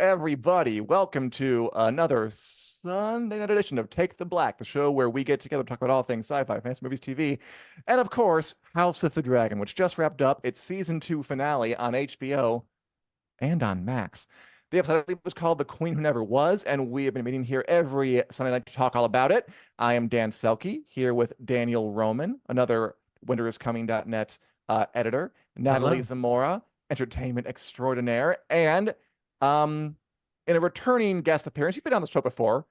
everybody. Welcome to another Sunday night edition of Take the Black, the show where we get together to talk about all things sci-fi, fantasy movies, TV, and of course, House of the Dragon, which just wrapped up its season 2 finale on HBO and on Max. The episode, I believe, was called The Queen Who Never Was, and we have been meeting here every Sunday night to talk all about it. I am Dan Selke, here with Daniel Roman, another winteriscoming.net editor, Natalie Hello. Zamora, entertainment extraordinaire, and in a returning guest appearance, you've been on the show before,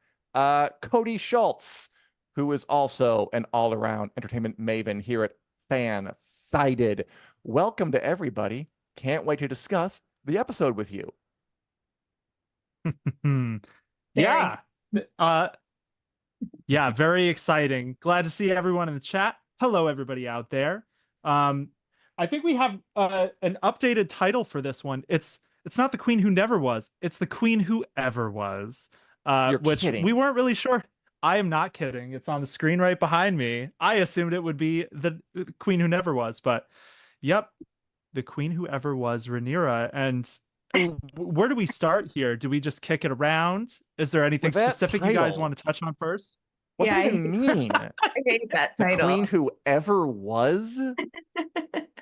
Cody Schultz, who is also an all-around entertainment maven here at Fan Sided. Welcome to everybody. Can't wait to discuss the episode with you. Yeah. Yeah, very exciting. Glad to see everyone in the chat. Hello, everybody out there. I think we have an updated title for this one. It's not The Queen Who Never Was. It's The Queen Who Ever Was. You're Which kidding. we weren't really sure. I am not kidding. It's on the screen right behind me. I assumed it would be the Queen Who Never Was, but yep, The Queen Who Ever Was, Rhaenyra. And where do we start here? Do we just kick it around? Is there anything With that specific you guys title, want to touch on first? what does Yeah, it even mean? I hate that The title. Queen Who Ever Was?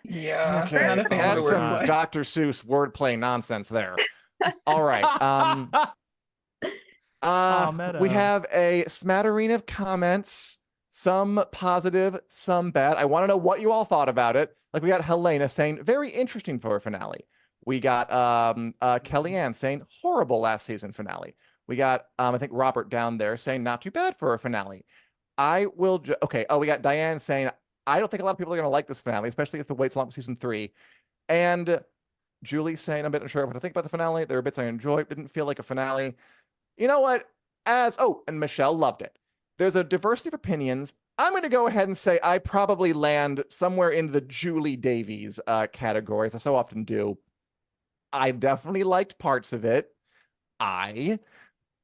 Yeah, Okay, not a fan of that's the some wordplay. Dr. Seuss wordplay nonsense there. All right. Meta. We have a smattering of comments, some positive, some bad. I want to know what you all thought about it. Like, we got Helena saying very interesting for a finale. We got Kellyanne saying horrible last season finale. We got I think Robert down there saying not too bad for a finale. Okay. Oh, we got Diane saying I don't think a lot of people are going to like this finale, especially if the wait's long for season 3. And Julie saying I'm a bit unsure what to think about the finale. There are bits I enjoyed, didn't feel like a finale. You know what? And Michelle loved it. There's a diversity of opinions. I'm going to go ahead and say I probably land somewhere in the Julie Davies category, as I so often do. I definitely liked parts of it. I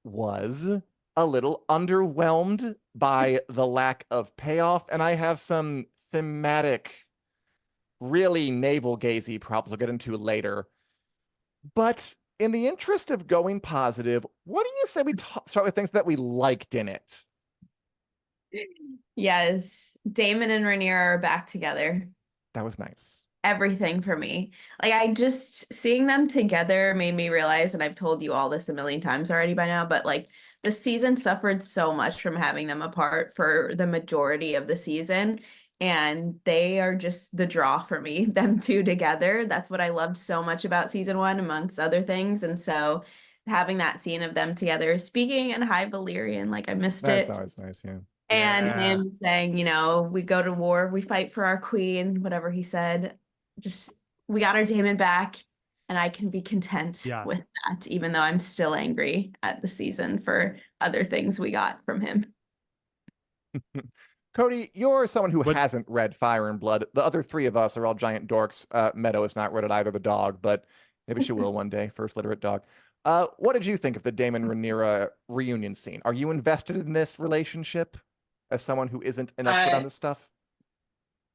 was a little underwhelmed by the lack of payoff, and I have some thematic, really navel-gazy problems I'll get into later. But in the interest of going positive, what do you say we start with things that we liked in it? Yes, Daemon and Rhaenyra are back together. That was nice. Everything for me. Like, I just seeing them together made me realize, and I've told you all this a million times already by now, but like the season suffered so much from having them apart for the majority of the season. And they are just the draw for me, them two together. That's what I loved so much about season 1, amongst other things. And so having that scene of them together speaking in High Valyrian, like I missed That's it. always nice, yeah. And Yeah. him saying, we go to war, we fight for our queen, whatever he said. Just, we got our Daemon back, and I can be content with that, even though I'm still angry at the season for other things we got from him. Cody, you're someone who hasn't read Fire and Blood. The other 3 of us are all giant dorks. Meadow has not read it either, the dog, but maybe she will one day. First literate dog. What did you think of the Daemon Rhaenyra reunion scene? Are you invested in this relationship as someone who isn't an expert on this stuff?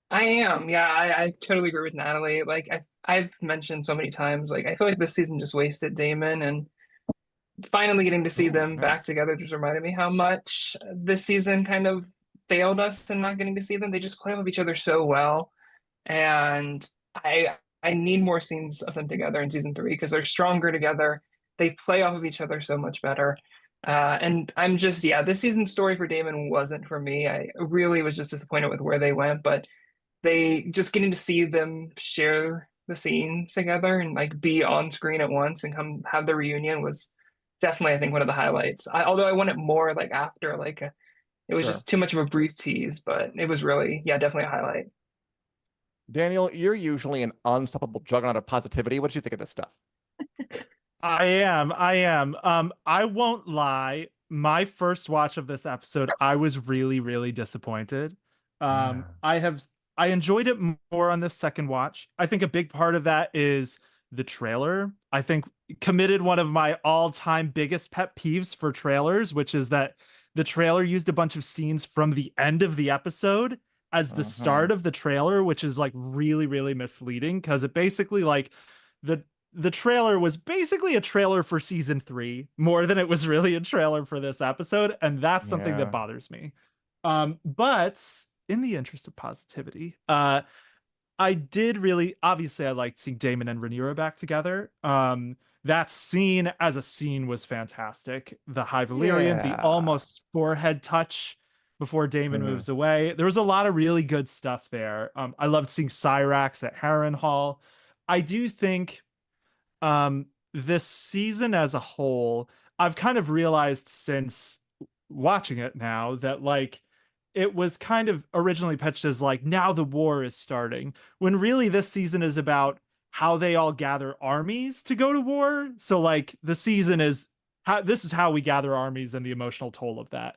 I am. Yeah, I totally agree with Natalie. Like I've mentioned so many times, like I feel like this season just wasted Daemon, and finally getting to see them back together just reminded me how much this season kind of failed us in not getting to see them. They just play off of each other so well, and I need more scenes of them together in season 3 because they're stronger together. They play off of each other so much better. And I'm just, this season's story for Daemon wasn't for me. I really was just disappointed with where they went, but they just getting to see them share the scenes together and like be on screen at once and come have the reunion was definitely, I think, one of the highlights. Although I wanted more like after, like it was just too much of a brief tease, but it was really, definitely a highlight. Daniel, you're usually an unstoppable juggernaut of positivity. What did you think of this stuff? I am. I won't lie. My first watch of this episode, I was really, really disappointed. I enjoyed it more on this second watch. I think a big part of that is the trailer. I think committed one of my all-time biggest pet peeves for trailers, which is that the trailer used a bunch of scenes from the end of the episode as the start of the trailer, which is like really, really misleading because it basically like the trailer was basically a trailer for season 3 more than it was really a trailer for this episode, and that's something that Yeah. bothers me. But in the interest of positivity, I did really, obviously I liked seeing Daemon and Rhaenyra back together. That scene as a scene was fantastic. The High Valyrian, the Yeah. almost forehead touch before Daemon Mhm. moves away. There was a lot of really good stuff there. I loved seeing Cyrax at Harrenhal. I do think this season as a whole, I've kind of realized since watching it now that like it was kind of originally pitched as like now the war is starting, when really this season is about how they all gather armies to go to war. So like the season is how this is how we gather armies and the emotional toll of that.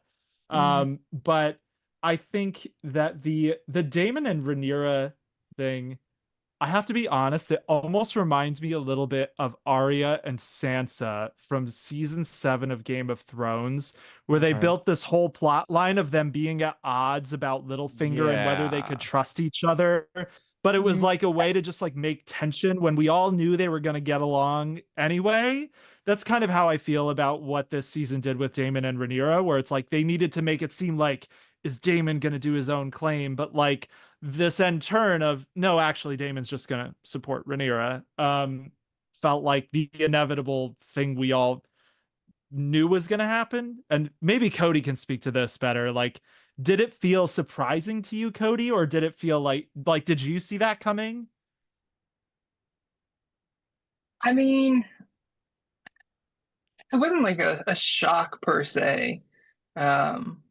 Mhm. But I think that the Daemon and Rhaenyra thing, I have to be honest, it almost reminds me a little bit of Arya and Sansa from season 7 of Game of Thrones, where they Okay. built this whole plot line of them being at odds about Littlefinger and whether they could Yeah. trust each other. But it was Mhm. like a way to just like make tension when we all knew they were going to get along anyway. That's kind of how I feel about what this season did with Daemon and Rhaenyra, where it's like they needed to make it seem like, is Daemon going to do his own claim? But like this end turn of no, actually Damon's just gonna support Rhaenyra, felt like the inevitable thing we all knew was gonna happen. And maybe Cody can speak to this better. Like, did it feel surprising to you, Cody, or did it feel like did you see that coming? I mean, it wasn't like a shock per se. Um,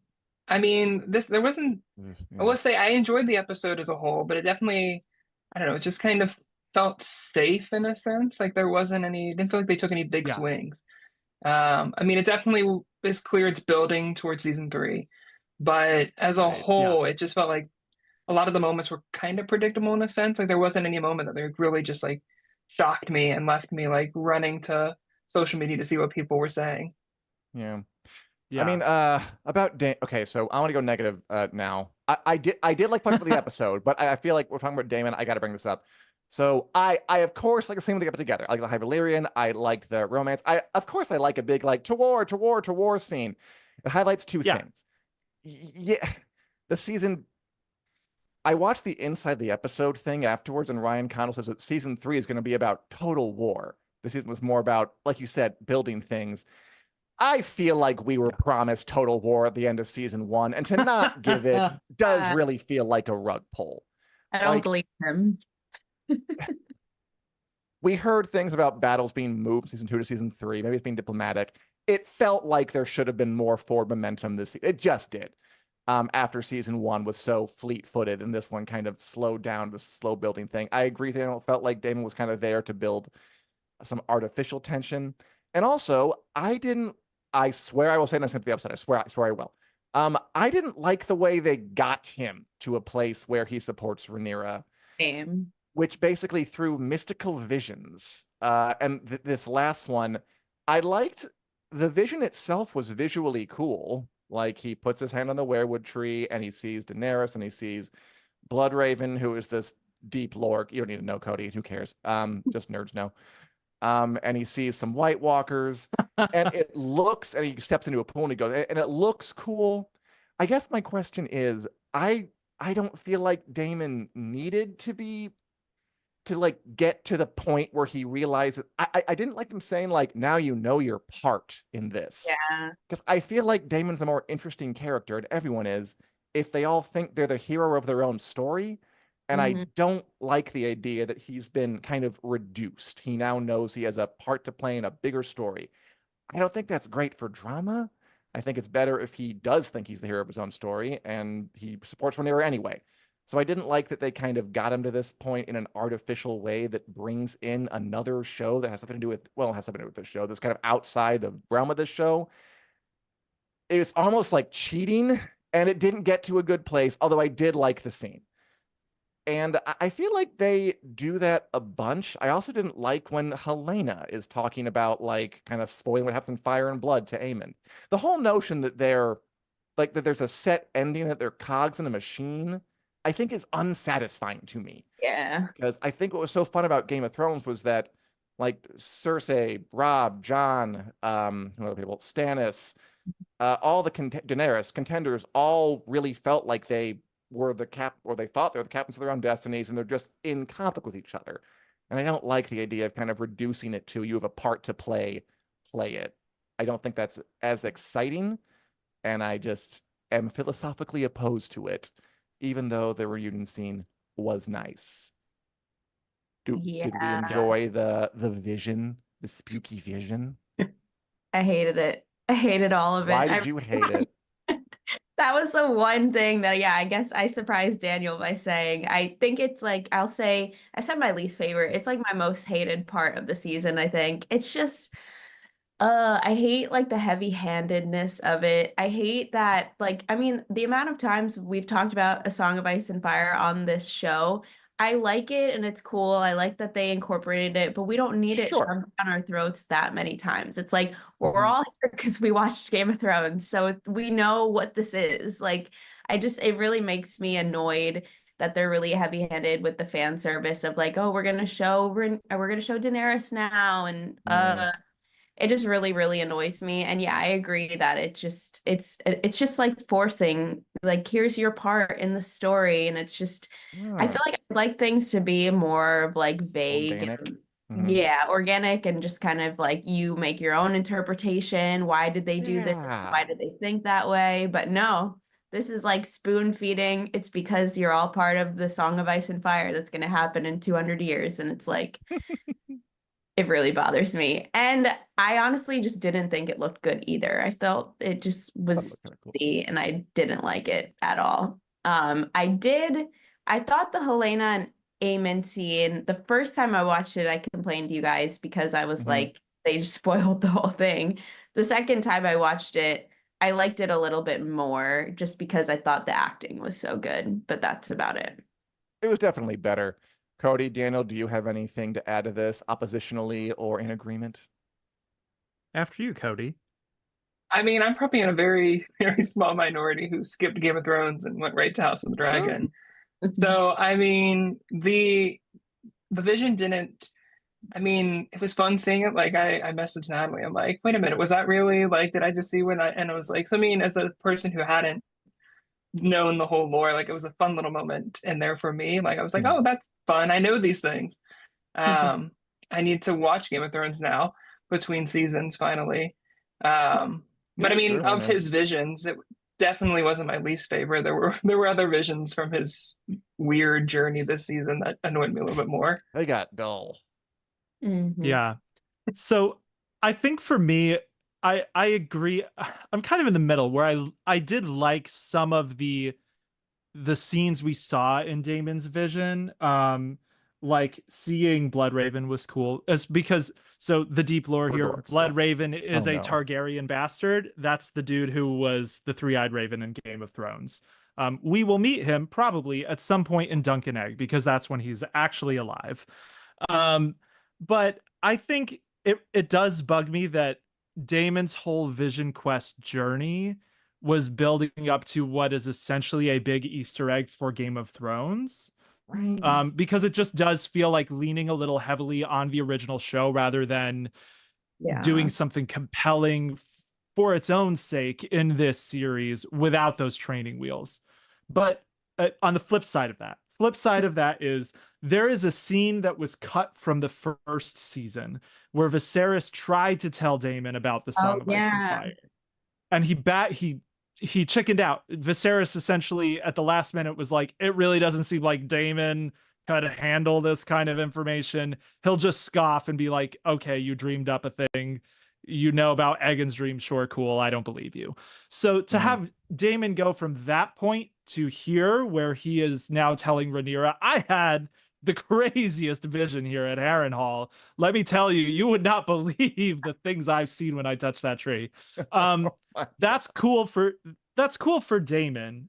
I mean, this there wasn't. I Yeah. will say I enjoyed the episode as a whole, but it definitely, I don't know, it just kind of felt safe in a sense. Like there wasn't any. Didn't feel like they took any big Yeah, swings. I mean, it definitely is clear it's building towards season 3, but as a Right. yeah, whole, it just felt like a lot of the moments were kind of predictable in a sense. Like there wasn't any moment that like really just like shocked me and left me like running to social media to see what people were saying. Yeah. I yeah, mean, about okay, so I want to go negative now. I did like parts of the episode, but I feel like we're talking about Damon. I got to bring this up. So I of course like the scene when they get together. I like the High Valyrian. I liked the romance. I of course I like a big like to war scene. It highlights two yeah. things. Yeah, the season. I watched the inside the episode thing afterwards, and Ryan Condal says that season 3 is going to be about total war. This season was more about, like you said, building things. I feel like we were promised total war at the end of season 1, and to not give it does Uh, really feel like a rug pull. I don't Like believe him. we heard things about battles being moved from season 2 to season 3. Maybe it's being diplomatic. It felt like there should have been more forward momentum this season. It just did. After season 1 was so fleet-footed, and this one kind of slowed down the slow building thing. I agree. They don't felt like Damon was kind of there to build some artificial tension. And also, I didn't. I swear I will say it in the episode. I swear I will. I didn't like the way they got him to a place where he supports Rhaenyra, Same. which basically through mystical visions. And this last one, I liked the vision itself was visually cool. Like he puts his hand on the weirwood tree and he sees Daenerys and he sees Bloodraven, who is this deep lore. You don't need to know, Cody. Who cares? Just nerds know. And he sees some White Walkers, and it looks, and he steps into a pool and he goes, and it looks cool. I guess my question is, I don't feel like Damon needed to be to like get to the point where he realizes. I didn't like them saying like now you know your part in this, Yeah. because I feel like Damon's a more interesting character, and everyone is, if they all think they're the hero of their own story. And I Hmm. don't like the idea that he's been kind of reduced. He now knows he has a part to play in a bigger story. I don't think that's great for drama. I think it's better if he does think he's the hero of his own story and he supports Rhaenyra anyway. So I didn't like that they kind of got him to this point in an artificial way that brings in another show that has something to do with, well, it has something to do with this show that's kind of outside the realm of this show. It was almost like cheating, and it didn't get to a good place, although I did like the scene. And I feel like they do that a bunch. I also didn't like when Helena is talking about like kind of spoiling what happens in Fire and Blood to Aemon. The whole notion that they're like that there's a set ending, that they're cogs in a machine, I think is unsatisfying to me. Yeah. Because I think what was so fun about Game of Thrones was that like Cersei, Rob, John, who other people, Stannis, all the Daenerys contenders all really felt like they were or they thought they were the captains of their own destinies, and they're just in conflict with each other. And I don't like the idea of kind of reducing it to you have a part to play, play it. I don't think that's as exciting, and I just am philosophically opposed to it, even though the reunion scene was nice. Did we Yeah, enjoy the vision, the spooky vision? I hated it. I hated all of Why it. did you hate it? That was the one thing that, yeah, I guess I surprised Daniel by saying, I think it's like, I'll say, I said my least favorite. It's like my most hated part of the season, I think. It's just, I hate like the heavy-handedness of it. I hate that, like, I mean, the amount of times we've talked about A Song of Ice and Fire on this show, I like it and it's cool. I like that they incorporated it, but we don't need it Sure. shoved down our throats that many times. It's like we're Mhm. all here because we watched Game of Thrones, so we know what this is. Like, it really makes me annoyed that they're really heavy-handed with the fan service of like, oh, we're gonna show Daenerys now, and Mm. it just really, really annoys me. And yeah, I agree that it's just like forcing, like, here's your part in the story. And it's just, I Yeah. feel like I'd like things to be more like vague Organic. and Mhm. yeah, organic, and just kind of like you make your own interpretation. Why did they do this? Why Yeah. did they think that way? But no, this is like spoon feeding. It's because you're all part of the Song of Ice and Fire that's going to happen in 200 years. And it's like, it really bothers me. And I honestly just didn't think it looked good either. I felt it just That was looked kind of cool. cheesy and I didn't like it at all. I thought the Helena and Aemon scene, the first time I watched it, I complained to you guys because I was Mhm. like, they just spoiled the whole thing. The second time I watched it, I liked it a little bit more just because I thought the acting was so good, but that's about it. It was definitely better. Cody, Daniel, do you have anything to add to this, oppositionally or in agreement? After you, Cody. I mean, I'm probably in a very, very small minority who skipped Game of Thrones and went right to House of the Sure. Dragon. So, I mean, the vision didn't. I mean, it was fun seeing it. Like, I messaged Natalie. I'm like, wait a minute, was that really like? Did I just see when I? And I was like, so I mean, as a person who hadn't known the whole lore, like, it was a fun little moment in there for me. Like, I was like, Mhm. oh, that's fun. I know these things. Um, I need to watch Game of Thrones now between seasons finally. But I Yeah, mean, sure, why of not? his visions, it definitely wasn't my least favorite. There were other visions from his weird journey this season that annoyed me a little bit more. They got dull. Mhm. Yeah. So I think for me, I agree. I'm kind of in the middle where I did like some of the scenes we saw in Damon's vision. Like seeing Bloodraven was cool. It's because so the deep lore We're here, dorks, yeah. Bloodraven Oh is a no. Targaryen bastard. That's the dude who was the three-eyed raven in Game of Thrones. We will meet him probably at some point in Dunk and Egg because that's when he's actually alive. Um, but I think it does bug me that Damon's whole Vision Quest journey was building up to what is essentially a big Easter egg for Game of Thrones. Right. Because it just does feel like leaning a little heavily on the original show rather than Yeah. doing something compelling for its own sake in this series without those training wheels. But on the flip side of that is there is a scene that was cut from the first season where Viserys tried to tell Daemon about the Oh Song of Ice and yeah. Fire, and he chickened out. Viserys essentially at the last minute was like, it really doesn't seem like Daemon could handle this kind of information. He'll just scoff and be like, okay, you dreamed up a thing. You know about Egan's dream. Sure, cool. I don't believe you. So to Mhm. have Daemon go from that point to here, where he is now telling Rhaenyra, I had the craziest vision here at Harrenhal. Let me tell you, you would not believe the things I've seen when I touch that tree. Um, that's cool for Daemon.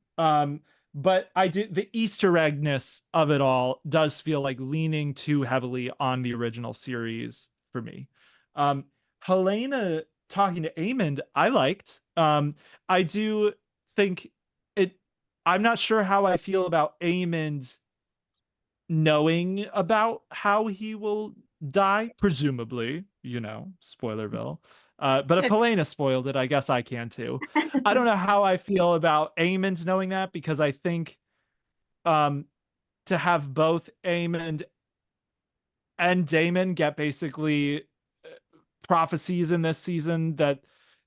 But I do the Easter eggness of it all does feel like leaning too heavily on the original series for me. Um, Helena talking to Aemond, I liked. I do think it. I'm not sure how I feel about Aemond knowing about how he will die, presumably, Spoilerville. But if Helena spoiled it, I guess I can too. I don't know how I feel about Aemond knowing that, because I think to have both Aemond and Daemon get basically prophecies in this season that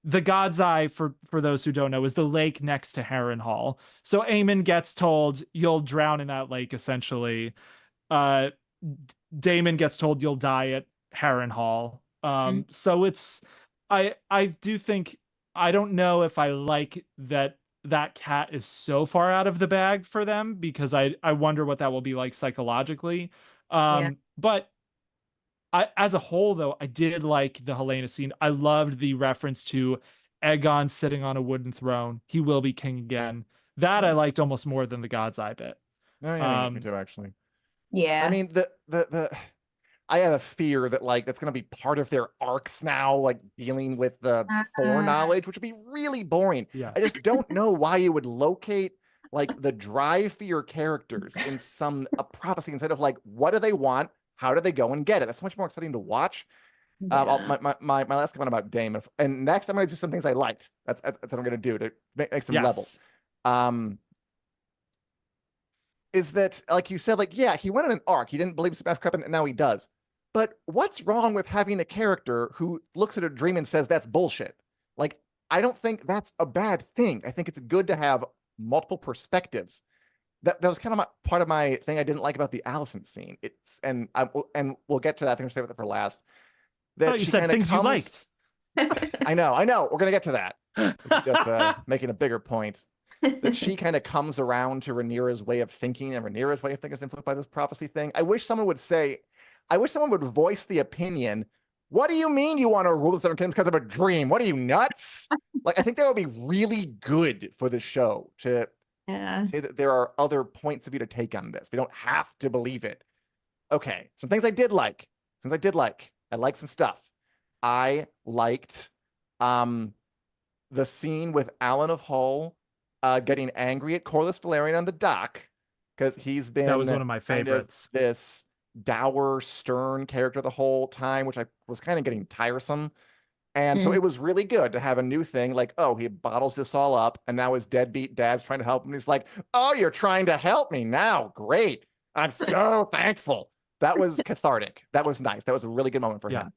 the God's Eye, for those who don't know, is the lake next to Harrenhal. So Aemon gets told you'll drown in that lake, essentially. Uh, Daemon gets told you'll die at Harrenhal. So I do think, I don't know if I like that cat is so far out of the bag for them, because I wonder what that will be like psychologically. But as a whole, though, I did like the Helena scene. I loved the reference to Aegon sitting on a wooden throne. He will be king again. That I liked almost more than the God's Eye bit. Oh, yeah, me too, actually. Yeah. I mean, I have a fear that like that's gonna be part of their arcs now, like dealing with the foreknowledge, which would be really boring. Yeah. I just don't know why you would locate like the drive for your characters in a prophecy instead of like, what do they want? How do they go and get it? That's so much more exciting to watch. My last comment about Daemon, and next I'm gonna do some things I liked. That's what I'm gonna do to make some levels. Is that, like you said, like, yeah, he went on an arc. He didn't believe Smash Crep, and now he does. But what's wrong with having a character who looks at a dream and says that's bullshit? Like, I don't think that's a bad thing. I think it's good to have multiple perspectives. That was kind of part of my thing I didn't like about the Alicent scene. And we'll get to that. I think we'll save it for last. That you said things you liked. I know. We're gonna get to that. Just making a bigger point. That she kind of comes around to Rhaenyra's way of thinking, and Rhaenyra's way of thinking is influenced by this prophecy thing. I wish someone would voice the opinion. What do you mean you want to rule the Seven Kingdoms because of a dream? What are you, nuts? Like, I think that would be really good for the show to say that there are other points of view to take on this. We don't have to believe it. Okay, some things I did like. I liked some stuff. I liked the scene with Alan of Hull getting angry at Corlys Velaryon on the dock, because he's been, that was one of my favorites, this dour, stern character the whole time, which I was kind of getting tiresome. And so it was really good to have a new thing, like, oh, he bottles this all up, and now his deadbeat dad's trying to help him. He's like, oh, you're trying to help me now. Great. I'm so thankful. That was cathartic. That was nice. That was a really good moment for him.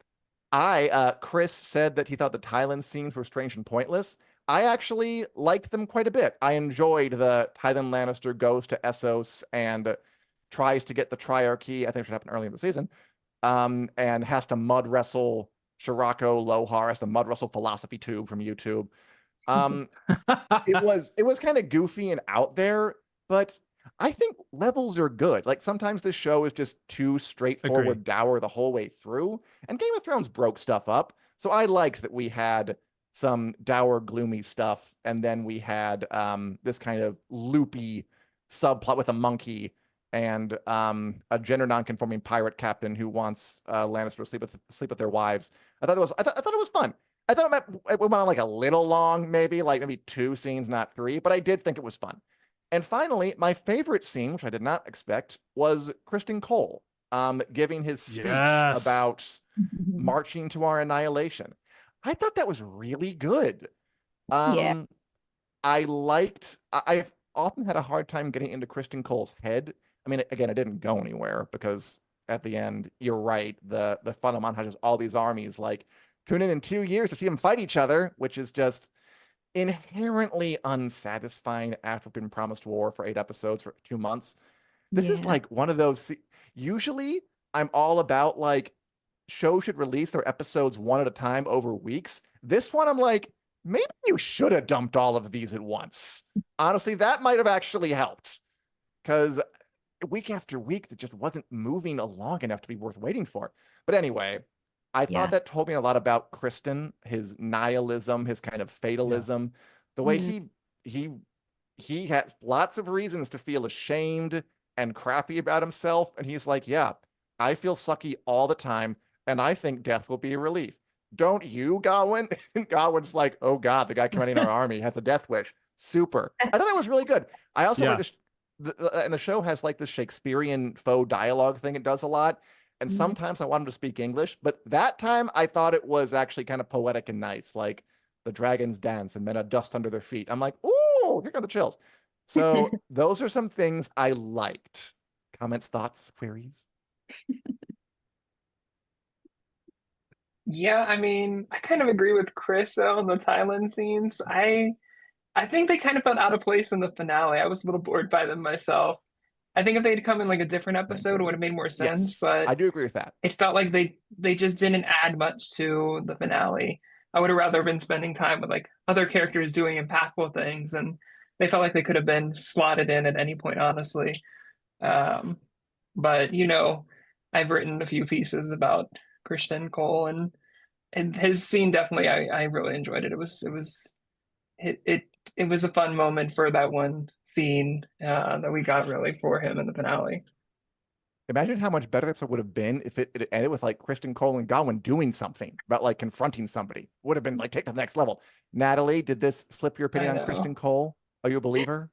Chris said that he thought the Tylan scenes were strange and pointless. I actually liked them quite a bit. I enjoyed the Tylan Lannister goes to Essos and tries to get the Triarchy. I think it should happen early in the season. And has to mud wrestle Shirako Lohar, has to mud wrestle Philosophy Tube from YouTube. It was kind of goofy and out there, but I think levels are good. Like, sometimes this show is just too straightforward, dour the whole way through. And Game of Thrones broke stuff up. So I liked that we had some dour, gloomy stuff, and then we had this kind of loopy subplot with a monkey and a gender non-conforming pirate captain who wants Lannister to sleep with their wives. I thought it was fun. I thought it went on like a little long, maybe 2 scenes, not 3, but I did think it was fun. And finally, my favorite scene, which I did not expect, was Kristen Cole giving his speech about marching to our annihilation. I thought that was really good. I've often had a hard time getting into Kristen Cole's head. I mean, again, it didn't go anywhere because at the end, you're right. The final montage is all these armies, like, tune in 2 years to see them fight each other, which is just inherently unsatisfying after being promised war for 8 episodes for 2 months. This is like one of those. Usually, I'm all about like, shows should release their episodes one at a time over weeks. This one, I'm like, maybe you should have dumped all of these at once. Honestly, that might have actually helped, because week after week, it just wasn't moving along enough to be worth waiting for. But anyway, I thought that told me a lot about Kristen, his nihilism, his kind of fatalism, the way he has lots of reasons to feel ashamed and crappy about himself. And he's like, yeah, I feel sucky all the time, and I think death will be a relief. Don't you, Gawain? And Gawain's like, oh God, the guy commanding our army has a death wish. Super. I thought that was really good. I also like and the show has like this Shakespearean faux dialogue thing it does a lot. And Mhm. sometimes I want him to speak English, but that time I thought it was actually kind of poetic and nice, like the dragons dance and then a dust under their feet. I'm like, ooh, here come the chills. So those are some things I liked. Comments, thoughts, queries? Yeah, I mean, I kind of agree with Chris though on the Thailand scenes. I think they kind of felt out of place in the finale. I was a little bored by them myself. I think if they'd come in like a different episode, it would have made more sense, Yes, but I do agree with that. it felt like they just didn't add much to the finale. I would have rather been spending time with like other characters doing impactful things, and they felt like they could have been slotted in at any point, honestly. Um, but I've written a few pieces about Christian Cole, and his scene definitely I really enjoyed it. It it was a fun moment for that one scene that we got really for him in the finale. Imagine how much better the episode would have been if it ended with like Kristen Cole and Godwin doing something about like confronting somebody. Would have been like taken to the next level. Natalie, did this flip your I opinion on know. Kristen Cole? Are you a believer?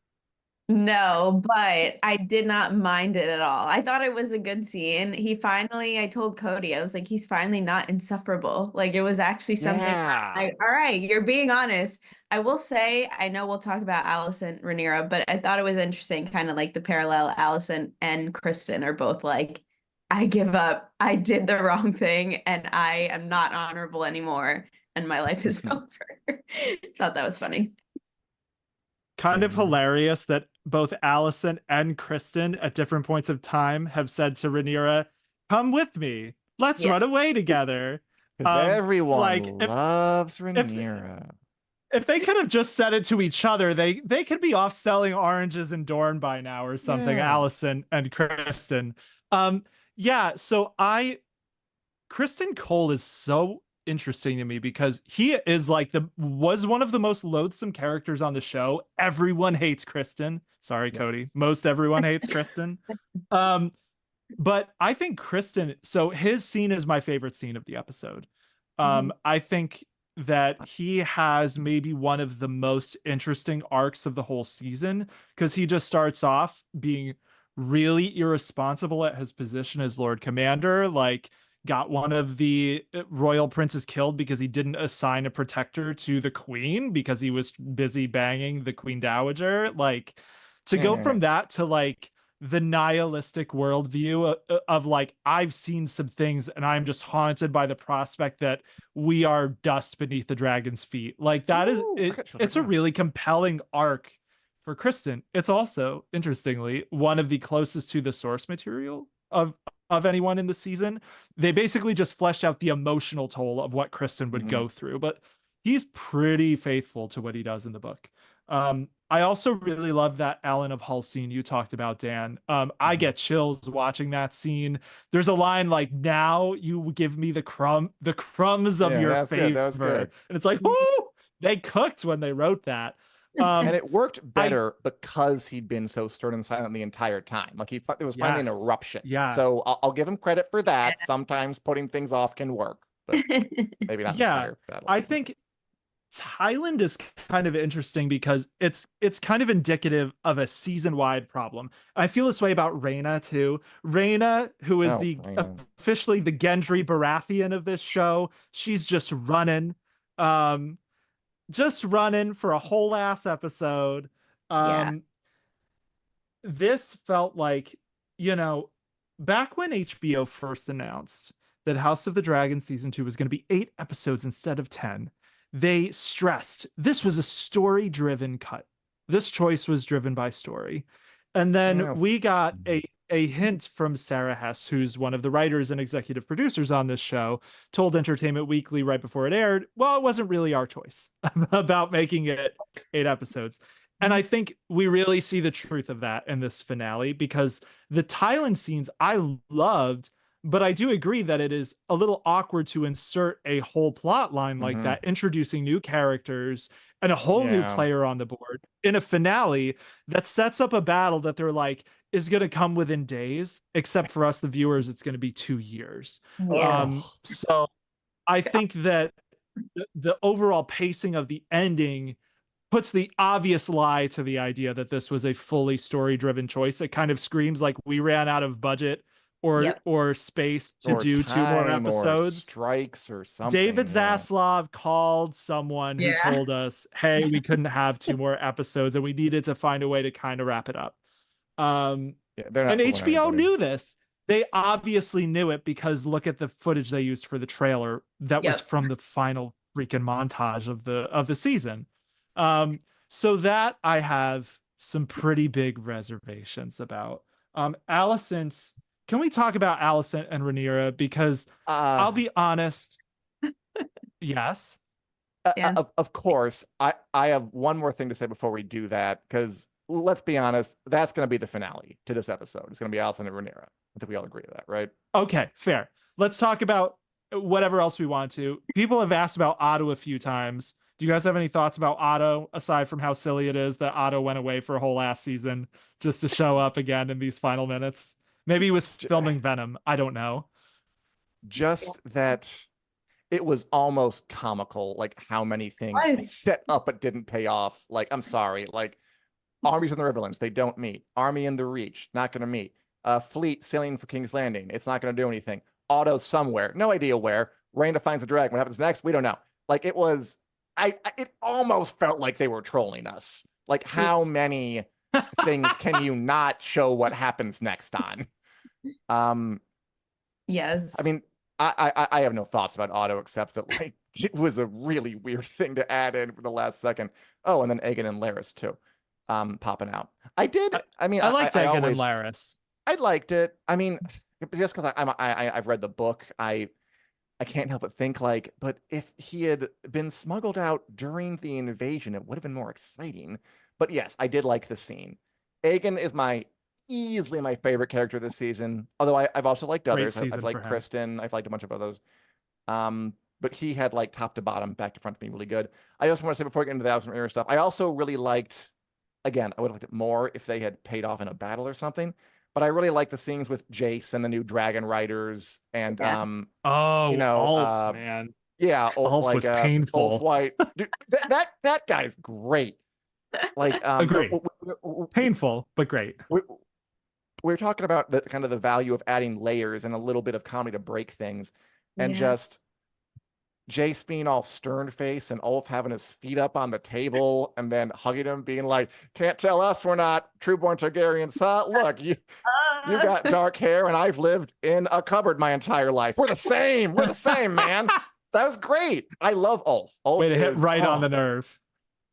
No, but I did not mind it at all. I thought it was a good scene. I told Cody, I was like, he's finally not insufferable. Like it was actually something Yeah. all right, you're being honest. I will say, I know we'll talk about Alicent and Rhaenyra, but I thought it was interesting, kind of like the parallel. Alicent and Kristen are both like, I give up. I did the wrong thing and I am not honorable anymore and my life is over. Thought that was funny. Kind of Mhm. hilarious that both Alicent and Kristen at different points of time have said to Rhaenyra, "Come with me. Let's Yeah. run away together." Because everyone Like loves if Rhaenyra. if they could have just said it to each other, they could be off selling oranges in Dorne by now or something, Yeah. Alicent and Kristen. Yeah, so I Kristen Cole is so interesting to me because he is like was one of the most loathsome characters on the show. Everyone hates Kristen. Sorry, Cody. Yes. Most everyone hates Kristen. Um, but I think Kristen, so his scene is my favorite scene of the episode. Mhm. I think that he has maybe one of the most interesting arcs of the whole season because he just starts off being really irresponsible at his position as Lord Commander, like got one of the royal princes killed because he didn't assign a protector to the queen because he was busy banging the queen dowager. Like to go Yeah. from that to like the nihilistic worldview of like I've seen some things and I'm just haunted by the prospect that we are dust beneath the dragon's feet. Like that is Ooh, I it. got chills It's right a now. really compelling arc for Kristen. It's also interestingly one of the closest to the source material of anyone in the season. They basically just fleshed out the emotional toll of what Kristen would Mhm. go through, but he's pretty faithful to what he does in the book. I also really love that Alan of Hull scene you talked about, Dan. I Mhm. get chills watching that scene. There's a line like, "Now you give me the crumbs of Yeah, your that's good. That was favor," good. and it's like, whoo, they cooked when they wrote that. And Um, it worked I better because he'd been so stern and silent the entire time. Like there was finally an yes, eruption. yeah, So I'll give him credit for that. Sometimes putting things off can work, but maybe not yeah. entire battle I scene. think Thailand is kind of interesting because it's kind of indicative of a season-wide problem. I feel this way about Rhaena too. Rhaena, who is Oh, the I know. officially the Gendry Baratheon of this show, she's um, just running for a whole ass episode. Yeah. Um, this felt like, you know, back when HBO first announced that House of the Dragon season 2 was going to be 8 episodes instead of 10, they stressed this was a story driven cut. This choice was driven by story. And then Yeah, we got a hint from Sarah Hess, who's one of the writers and executive producers on this show, told Entertainment Weekly right before it aired, well, it wasn't really our choice about making it 8 episodes. And I think we really see the truth of that in this finale because the Thailand scenes I loved, but I do agree that it is a little awkward to insert a whole plot line like hmm that, introducing new characters and a whole new Yeah. player on the board in a finale that sets up a battle that they're like is going to come within days, except for us, the viewers, it's going to be 2 years. Yeah. So I think that the overall pacing of the ending puts the obvious lie to the idea that this was a fully story driven choice. It kind of screams like we ran out of budget or Yep. space to or do 2 more time or episodes. strikes or something. David yeah. Zaslav called someone who Yeah. told us, "Hey, we couldn't have 2 more episodes, and we needed to find a way to kind of wrap it up." Yeah, they're not And fooling HBO anybody. knew this. They obviously knew it because look at the footage they used for the trailer. That was Yep. from the final freaking montage of the season. So that I have some pretty big reservations about. Alicent, can we talk about Alicent and Rhaenyra? Because Uh, I'll be honest, yes. Yeah. of course, I have one more thing to say before we do that, because let's be honest, that's going to be the finale to this episode. It's going to be Alicent and Rhaenyra. I think we all agree with that, right? Okay, fair. Let's talk about whatever else we want to. People have asked about Otto a few times. Do you guys have any thoughts about Otto, aside from how silly it is that Otto went away for a whole last season just to show up again in these final minutes? Maybe he was filming Venom. I don't know. Just that it was almost comical, like how many things they Right. set up but didn't pay off. Like, I'm sorry, like armies in the Riverlands, they don't meet. Army in the Reach, not going to meet. Fleet sailing for King's Landing, it's not going to do anything. Otto somewhere, no idea where. Rhaenyra finds the dragon. What happens next? We don't know. Like it was, it almost felt like they were trolling us. Like how many things can you not show what happens next on? Um, Yes. I mean, I have no thoughts about Otto except that like it was a really weird thing to add in for the last second. Oh, and then Aegon and Larys too, popping out. I mean, I liked I Aegon and always, Laris. I liked it. I mean, just because I've read the book, I can't help but think like, but if he had been smuggled out during the invasion, it would have been more exciting. But yes, I did like the scene. Aegon is easily my favorite character this season. Although I've also liked Great others. I've season for liked him. Kristen. I've liked a bunch of others. But he had like top to bottom, back to front for me really good. I just want to say before I get into the Alicent era stuff, I also really liked. Again, I would have liked it more if they had paid off in a battle or something. But I really like the scenes with Jace and the new Dragon Riders and Yeah. Oh, you know, Ulf, man. yeah, Ulf was Ulf painful. White. Dude, that guy's great. Like Agree. Painful, but great. we're talking about the kind of the value of adding layers and a little bit of comedy to break things, and Yeah. just Jace being all stern face and Ulf having his feet up on the table and then hugging him, being like, "Can't tell us we're not trueborn Targaryens, huh? Look, you got dark hair and I've lived in a cupboard my entire life. We're the same. We're the same, man." That was great. I love Ulf. Ulf Way to hit is, right on the nerve.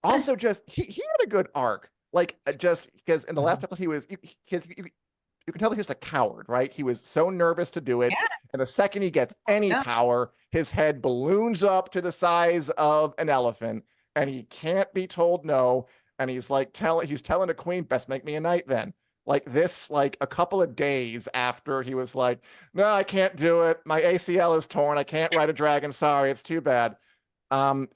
Also, just he had a good arc. Like just because in the last episode he was because you can tell he's just a coward, right? He was so nervous to do it, Yeah. and the second he gets any Yeah. power, his head balloons up to the size of an elephant, and he can't be told no. And he's like he's telling the queen, "Best make me a knight then." Like this, like a couple of days after he was like, "No, I can't do it. My ACL is torn. I can't ride a dragon. Sorry, it's too bad."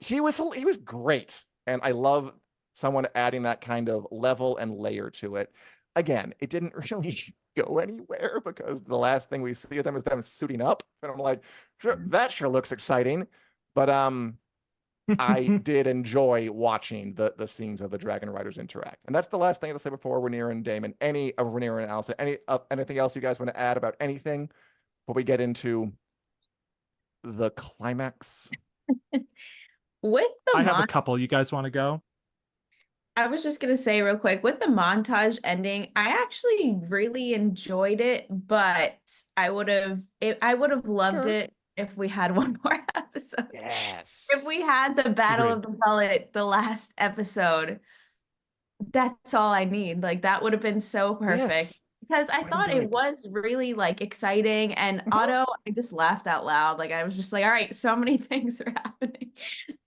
He was great, and I love someone adding that kind of level and layer to it. Again, it didn't really go anywhere because the last thing we see of them is them suiting up, and I'm like, sure, that sure looks exciting. But I did enjoy watching the scenes of the Dragon Riders interact, and that's the last thing I'll say before Rhaenyra and Daemon. Any of Rhaenyra and Alicent, anything else you guys want to add about anything before we get into the climax? With the I have a couple. You guys want to go? I was just gonna say real quick, with the montage ending, I actually really enjoyed it, but I would have loved Sure. it if we had one more episode. Yes. If we had the Battle Agreed. of the Gullet, the last episode, that's all I need. Like that would have been so perfect. Yes. Because I Would've thought been it great. was really like exciting, and Mhm. Otto, I just laughed out loud. Like I was just like, all right, so many things are happening.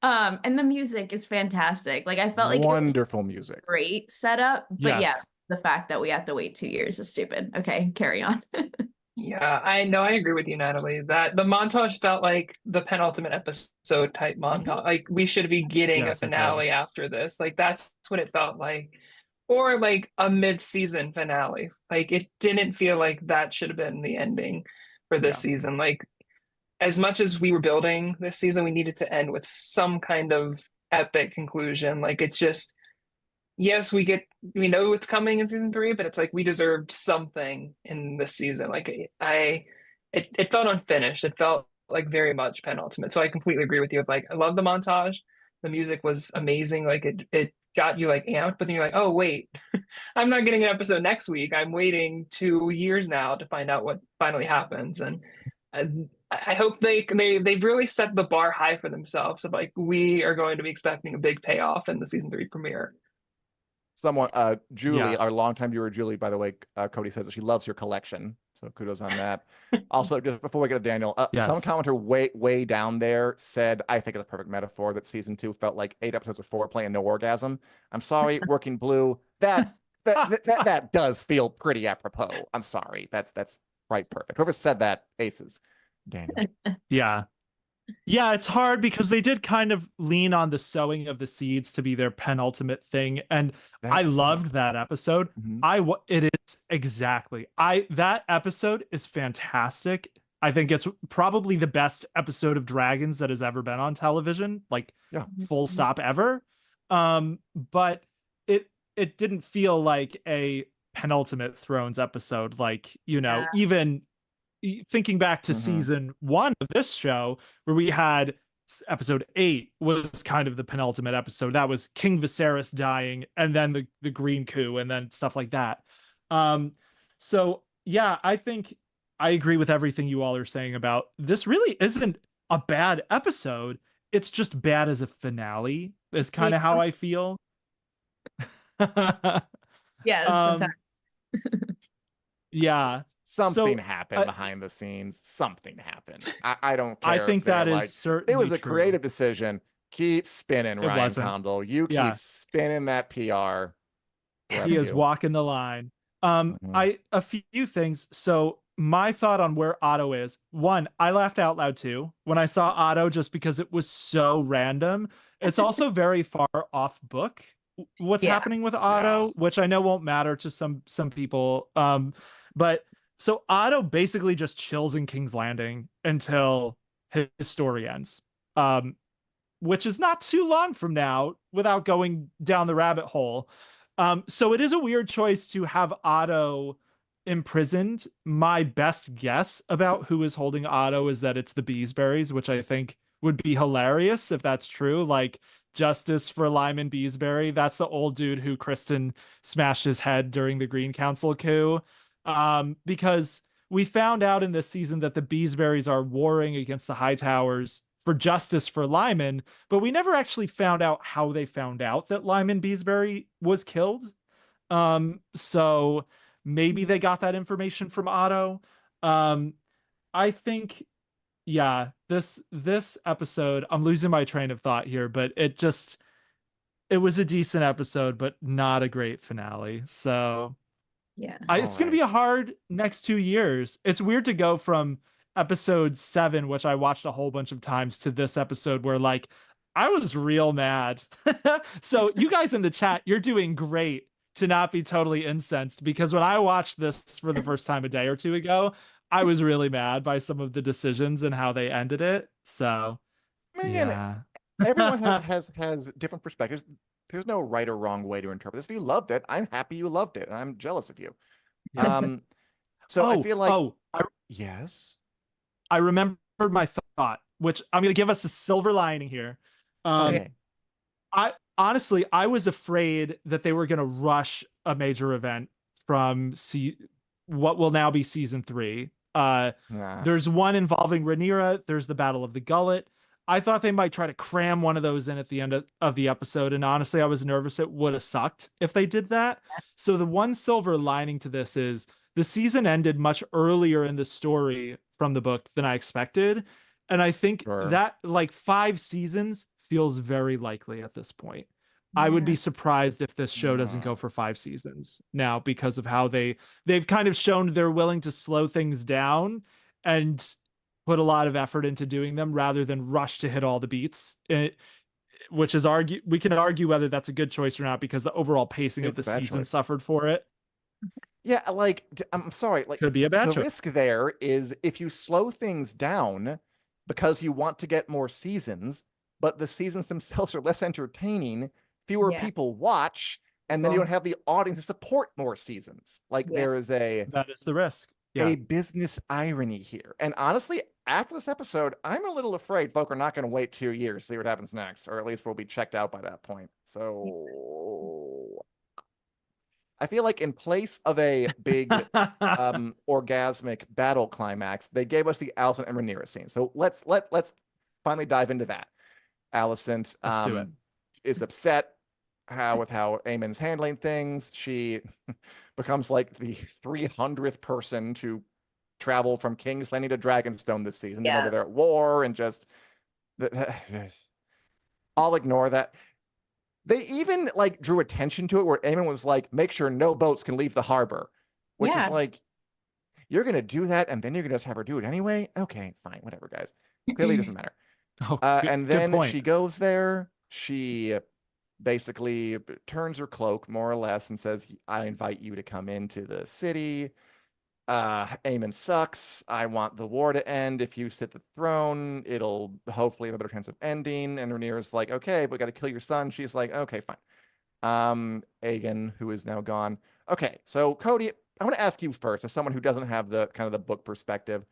And the music is fantastic. Like I felt like it was Wonderful music. a great setup, but yeah, Yes. the fact that we have to wait 2 years is stupid. Okay, carry on. Yeah, I know. I agree with you, Natalie, that the montage felt like the penultimate episode type montage. Like we should be getting a Yes, it did. finale after this. Like that's what it felt like. Or like a mid-season finale. Like it didn't feel like that should have been the ending for this Yeah. season. Like as much as we were building this season, we needed to end with some kind of epic conclusion. Like it just yes, we know what's coming in season 3, but it's like we deserved something in this season. Like it felt unfinished. It felt like very much penultimate. So I completely agree with you. Like I love the montage. The music was amazing. Like it got you like amped, but then you're like, oh wait, I'm not getting an episode next week. I'm waiting 2 years now to find out what finally happens. And I hope they've really set the bar high for themselves. So like we are going to be expecting a big payoff in the season 3 premiere. Someone, Julie, Yeah. our longtime viewer, Julie, by the way, Cody says that she loves your collection. So kudos on that. Also, just before we get to Daniel, some Yes. commenter way down there said, I think it's a perfect metaphor that season 2 felt like 8 episodes of foreplay and no orgasm. I'm sorry, Working Blue. That does feel pretty apropos. I'm sorry. That's right perfect. Whoever said that, aces. Daniel. Yeah. Yeah, it's hard because they did kind of lean on the sowing of the seeds to be their penultimate thing, and I That's loved that episode. Mhm. It is exactly. That episode is fantastic. I think it's probably the best episode of Dragons that has ever been on television, like Yeah. full stop ever. But it didn't feel like a penultimate Thrones episode, like, Yeah. even thinking back to Mhm. season 1 of this show, where we had episode 8 was kind of the penultimate episode. That was King Viserys dying, and then the Green Coup, and then stuff like that. So yeah, I think I agree with everything you all are saying about this. Really isn't a bad episode. It's just bad as a finale, is kind of how I feel. Yes, um, yeah. Something So happened behind the scenes. Something happened. I don't I care if think they're that is like, it certainly was a true. creative decision. Keep spinning, It Ryan wasn't. Condal. You Yeah. keep spinning that PR. Bless He is you. walking the line. Mhm. A few things. So my thought on where Otto is. One, I laughed out loud too when I saw Otto, just because it was so random. It's also very far off book what's Yeah. happening with Otto, which I know won't matter to some people. But so Otto basically just chills in King's Landing until his story ends. Which is not too long from now, without going down the rabbit hole. So it is a weird choice to have Otto imprisoned. My best guess about who is holding Otto is that it's the Beesberries, which I think would be hilarious if that's true. Like, justice for Lyman Beesbury. That's the old dude who Kristen smashed his head during the Green Council coup. Because we found out in this season that the Beesberries are warring against the Hightowers for justice for Lyman, but we never actually found out how they found out that Lyman Beesbury was killed. So maybe they got that information from Otto. I think, yeah, this episode, I'm losing my train of thought here, but it was a decent episode, but not a great finale. So Yeah. it's going to be a hard next 2 years. It's weird to go from episode 7, which I watched a whole bunch of times, to this episode where, like, I was real mad. So you guys in the chat, you're doing great to not be totally incensed, because when I watched this for the first time a day or two ago, I was really mad by some of the decisions and how they ended it. So I mean, again, yeah. everyone has different perspectives. There's no right or wrong way to interpret this. If you loved it, I'm happy you loved it, and I'm jealous of you. So I feel like yes. I remembered my thought, which I'm going to give us a silver lining here. Okay. I honestly, I was afraid that they were going to rush a major event from what will now be season 3. There's one involving Rhaenyra. There's the Battle of the Gullet. I thought they might try to cram one of those in at the end of the episode, and honestly, I was nervous it would have sucked if they did that. So the one silver lining to this is the season ended much earlier in the story from the book than I expected, and I think that, like, 5 seasons feels very likely at this point. I would be surprised if this show doesn't go for 5 seasons now, because of how they've kind of shown they're willing to slow things down and put a lot of effort into doing them rather than rush to hit all the beats. Which is we can argue whether that's a good choice or not, because the overall pacing of the season suffered for it. Yeah, like, I'm sorry, like, could be a bad the choice. risk there is if you slow things down because you want to get more seasons, but the seasons themselves are less entertaining, fewer people watch, and then you Cool. don't have the audience to support more seasons. Like Yeah. there is That is the risk. Yeah. a business irony here. And honestly, after this episode, I'm a little afraid folk are not going to wait 2 years to see what happens next, or at least we'll be checked out by that point. So I feel like in place of a big orgasmic battle climax, they gave us the Alicent and Rhaenyra scene. So let's finally dive into that. Alicent Let's do it. is upset with how Aemon's handling things. She becomes like the 300th person to travel from King's Landing to Dragonstone this season. Yeah. Even though they're at war and just I'll ignore that. They even like drew attention to it where Aemon was like, make sure no boats can leave the harbor, which Yeah. is like, you're going to do that and then you're going to just have her do it anyway? Okay, fine, whatever, guys. Clearly it doesn't matter. Oh, And then point. she goes there. She basically turns her cloak more or less and says, I invite you to come into the city. Aemon sucks. I want the war to end. If you sit the throne, it'll hopefully have a better chance of ending. And Rhaenyra's like, okay, but we got to kill your son. She's like, okay, fine. Aegon, who is now gone. Okay, so Cody, I want to ask you first, as someone who doesn't have the kind of the book perspective,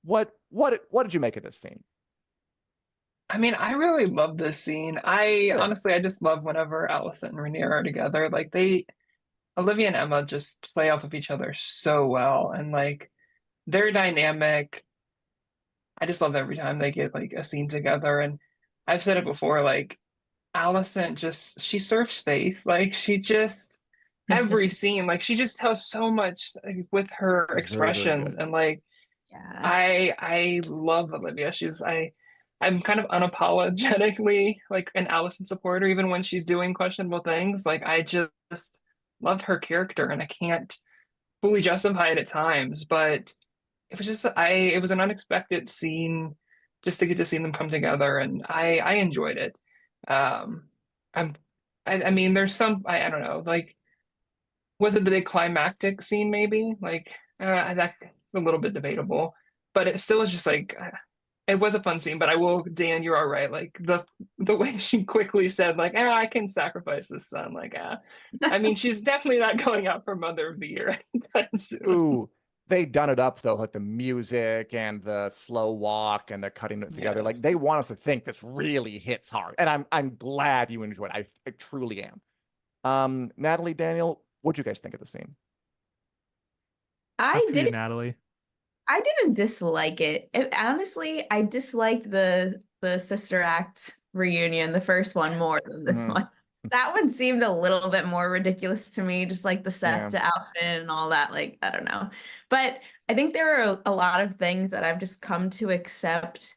what did you make of this scene? I mean, I really love this scene. I Good. honestly, I just love whenever Alicent and Rhaenyra are together. Like Olivia and Emma just play off of each other so well, and like their dynamic, I just love every time they get like a scene together. And I've said it before, like Alicent she serves space. Like she just every scene, like she just tells so much like, with her It's very, very expressions, good. and like Yeah. I love Olivia. I'm kind of unapologetically like an Alicent supporter, even when she's doing questionable things. Like I just love her character, and I can't fully justify it at times. But it was an unexpected scene just to get to see them come together, and I enjoyed it. Um, I'm I mean, there's I don't know, like was it the big climactic scene maybe? Like that's a little bit debatable, but it still is just like it was a fun scene. But Dan, you're all right. Like the way she quickly said, like, I can sacrifice this son. Like, I mean, she's definitely not going out for Mother of the Year anytime soon. Ooh, they done it up though, like the music and the slow walk and the cutting it together. Like Yes. they want us to think this really hits hard. And I'm glad you enjoyed it. I truly am. Natalie, Daniel, what'd you guys think of the scene? I I feel you, didn't Natalie. I didn't dislike it. Honestly, I disliked the Sister Act reunion, the first one, more than this Mhm. one. That one seemed a little bit more ridiculous to me, just like the Yeah. septa outfit and all that. Like, I don't know. But I think there are a lot of things that I've just come to accept,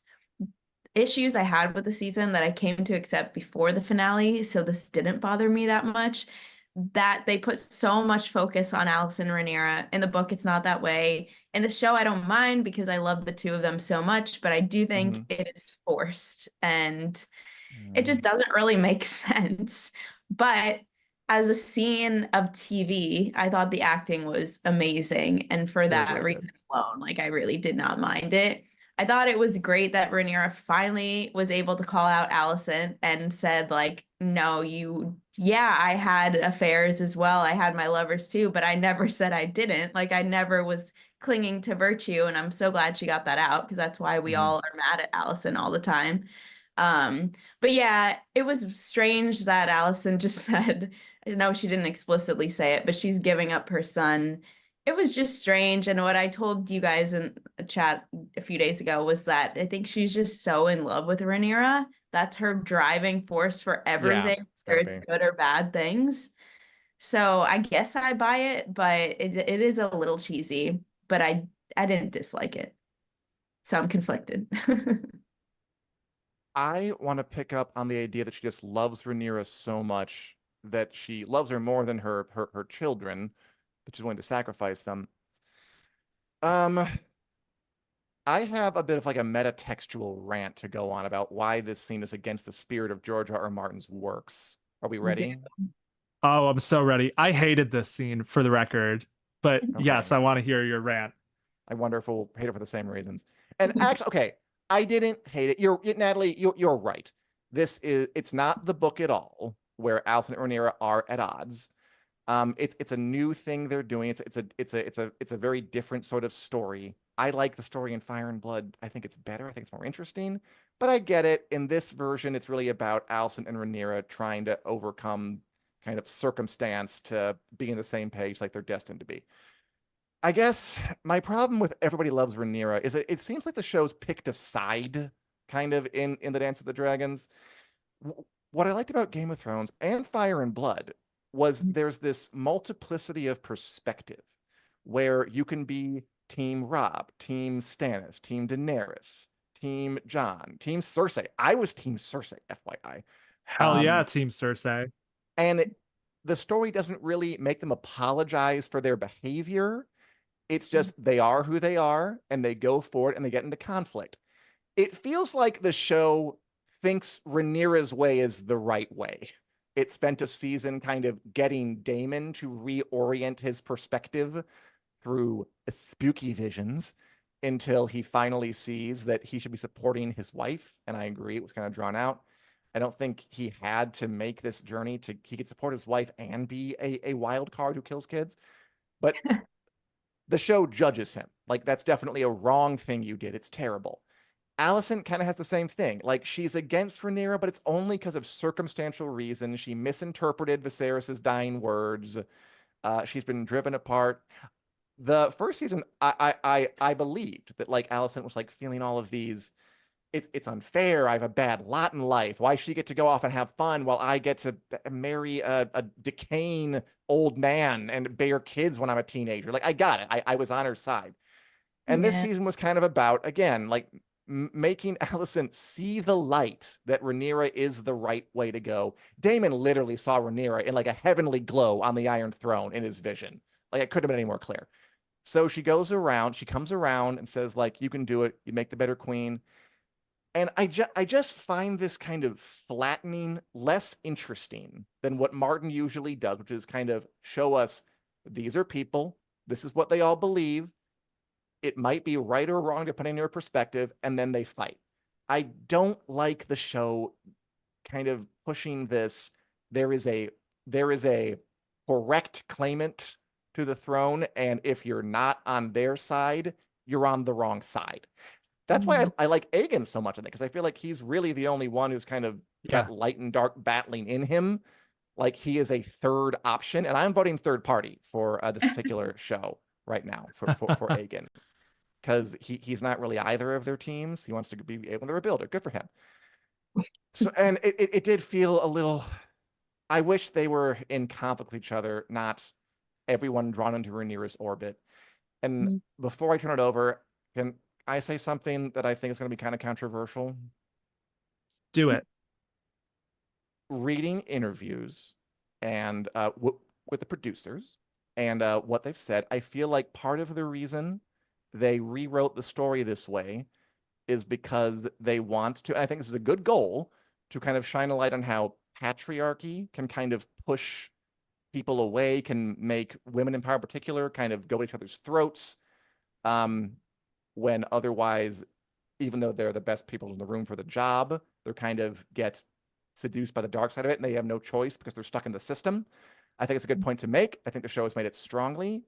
issues I had with the season that I came to accept before the finale. So this didn't bother me that much. That they put so much focus on Alicent and Rhaenyra. In the book, it's not that way. In the show, I don't mind because I love the two of them so much, but I do think Mhm. it is forced and it just doesn't really make sense. But as a scene of TV, I thought the acting was amazing. And for Very, that very reason good. alone, like I really did not mind it. I thought it was great that Rhaenyra finally was able to call out Alicent and said, like, no, yeah, I had affairs as well. I had my lovers too, but I never said I didn't. Like, I never was clinging to virtue. And I'm so glad she got that out because that's why we Mhm. all are mad at Alicent all the time. But yeah, it was strange that Alicent just said, I know she didn't explicitly say it, but she's giving up her son. It was just strange. And what I told you guys in a chat a few days ago was that I think she's just so in love with Rhaenyra. That's her driving force for everything, it's whether gotta it's be. good or bad things. So I guess I buy it, but it is a little cheesy, but I didn't dislike it. So I'm conflicted. I want to pick up on the idea that she just loves Rhaenyra so much that she loves her more than her children, that she's willing to sacrifice them. Um, I have a bit of like a metatextual rant to go on about why this scene is against the spirit of George R. R. Martin's works. Are we ready? Oh, I'm so ready. I hated this scene for the record, but Okay. yes, I want to hear your rant. I wonder if we'll hate it for the same reasons. And actually, okay, I didn't hate it. Natalie, you're right. It's not the book at all, where Alicent and Rhaenyra are at odds. It's a new thing they're doing. It's a very different sort of story. I like the story in Fire and Blood. I think it's better. I think it's more interesting. But I get it. In this version, it's really about Alicent and Rhaenyra trying to overcome kind of circumstance to be on the same page like they're destined to be. I guess my problem with Everybody Loves Rhaenyra is it seems like the show's picked a side kind of in the Dance of the Dragons. What I liked about Game of Thrones and Fire and Blood was there's this multiplicity of perspective where you can be Team Rob, Team Stannis, Team Daenerys, Team John, Team Cersei. I was Team Cersei, FYI. Hell yeah, Team Cersei. And the story doesn't really make them apologize for their behavior. It's just they are who they are and they go for it and they get into conflict. It feels like the show thinks Rhaenyra's way is the right way. It spent a season kind of getting Daemon to reorient his perspective through spooky visions until he finally sees that he should be supporting his wife. And I agree, it was kind of drawn out. I don't think he had to make this journey to he could support his wife and be a wild card who kills kids. But the show judges him. Like, that's definitely a wrong thing you did. It's terrible. Alicent kind of has the same thing. Like, she's against Rhaenyra, but it's only because of circumstantial reasons. She misinterpreted Viserys's dying words. She's been driven apart. The first season, I believed that like Alicent was like feeling all of these. It's unfair. I have a bad lot in life. Why should she get to go off and have fun while I get to marry a decaying old man and bear kids when I'm a teenager? Like, I got it. I was on her side. And this season was kind of about, again, like making Alicent see the light that Rhaenyra is the right way to go. Daemon literally saw Rhaenyra in like a heavenly glow on the Iron Throne in his vision. Like, it couldn't have been any more clear. So she comes around and says, like, you can do it. You make the better queen. And I just find this kind of flattening less interesting than what Martin usually does, which is kind of show us these are people. This is what they all believe. It might be right or wrong depending on your perspective, and then they fight. I don't like the show kind of pushing this. There is a correct claimant to the throne, and if you're not on their side, you're on the wrong side. That's why I like Aegon so much in it, because I feel like he's really the only one who's kind of got light and dark battling in him. Like, he is a third option, and I'm voting third party for this particular show right now for Aegon, because he's not really either of their teams. He wants to be able to rebuild it. Good for him. So, and it did feel a little. I wish they were in conflict with each other, not everyone drawn into Rhaenyra's orbit. And before I turn it over, can I say something that I think is going to be kind of controversial? Do it. Reading interviews and with the producers and what they've said, I feel like part of the reason they rewrote the story this way is because they want to, and I think this is a good goal, to kind of shine a light on how patriarchy can kind of push people away, can make women in power in particular kind of go at each other's throats. When otherwise, even though they're the best people in the room for the job, they're kind of get seduced by the dark side of it, and they have no choice because they're stuck in the system. I think it's a good point to make. I think the show has made it strongly.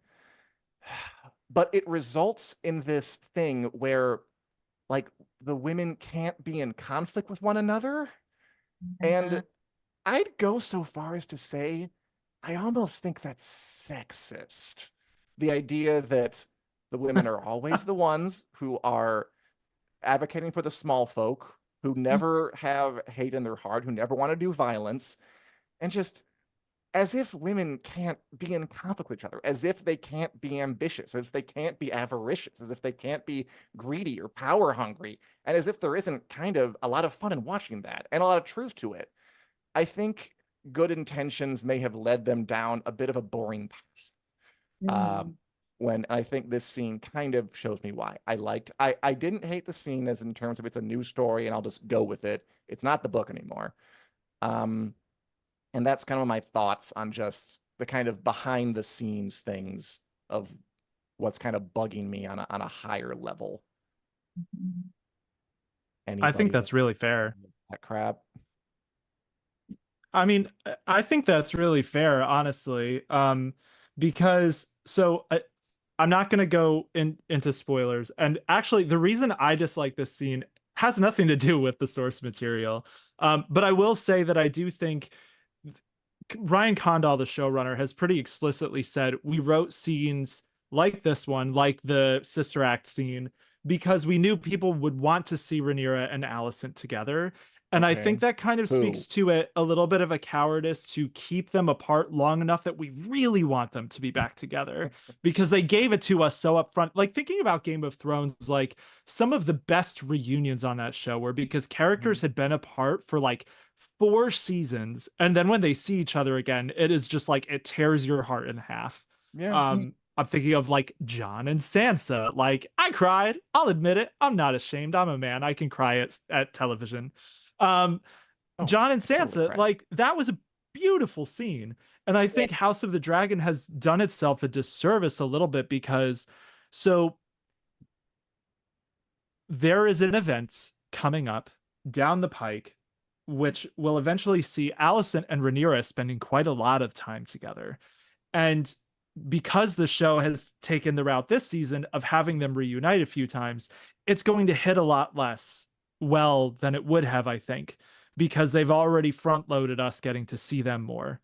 But it results in this thing where, like, the women can't be in conflict with one another. And I'd go so far as to say, I almost think that's sexist. The idea that the women are always the ones who are advocating for the small folk, who never have hate in their heart, who never want to do violence, and just as if women can't be in conflict with each other, as if they can't be ambitious, as if they can't be avaricious, as if they can't be greedy or power hungry, and as if there isn't kind of a lot of fun in watching that and a lot of truth to it. I think good intentions may have led them down a bit of a boring path. When I think this scene kind of shows me why. I didn't hate the scene as in terms of it's a new story and I'll just go with it. It's not the book anymore. And that's kind of my thoughts on just the kind of behind the scenes things of what's kind of bugging me on a higher level. I think that's really fair. That crap. I mean, I think that's really fair, honestly. Because I'm not going to go into spoilers. And actually, the reason I dislike this scene has nothing to do with the source material. But I will say that I do think Ryan Condal, the showrunner, has pretty explicitly said we wrote scenes like this one, like the Sister Act scene, because we knew people would want to see Rhaenyra and Alicent together. And I Okay. think that kind of speaks to a little bit of a cowardice to keep them apart long enough that we really want them to be back together because they gave it to us so upfront. Like thinking about Game of Thrones, like some of the best reunions on that show were because characters had been apart for like 4 seasons, and then when they see each other again, it is just like it tears your heart in half. Yeah. I'm thinking of like Jon and Sansa. Like I cried. I'll admit it. I'm not ashamed. I'm a man. I can cry at television. Um, Oh, Jon and I totally Sansa, cried. like that was a beautiful scene. And I think House of the Dragon has done itself a disservice a little bit because so there is an event coming up down the pike, which will eventually see Alicent and Rhaenyra spending quite a lot of time together. And because the show has taken the route this season of having them reunite a few times, it's going to hit a lot less well than it would have, I think, because they've already front loaded us getting to see them more.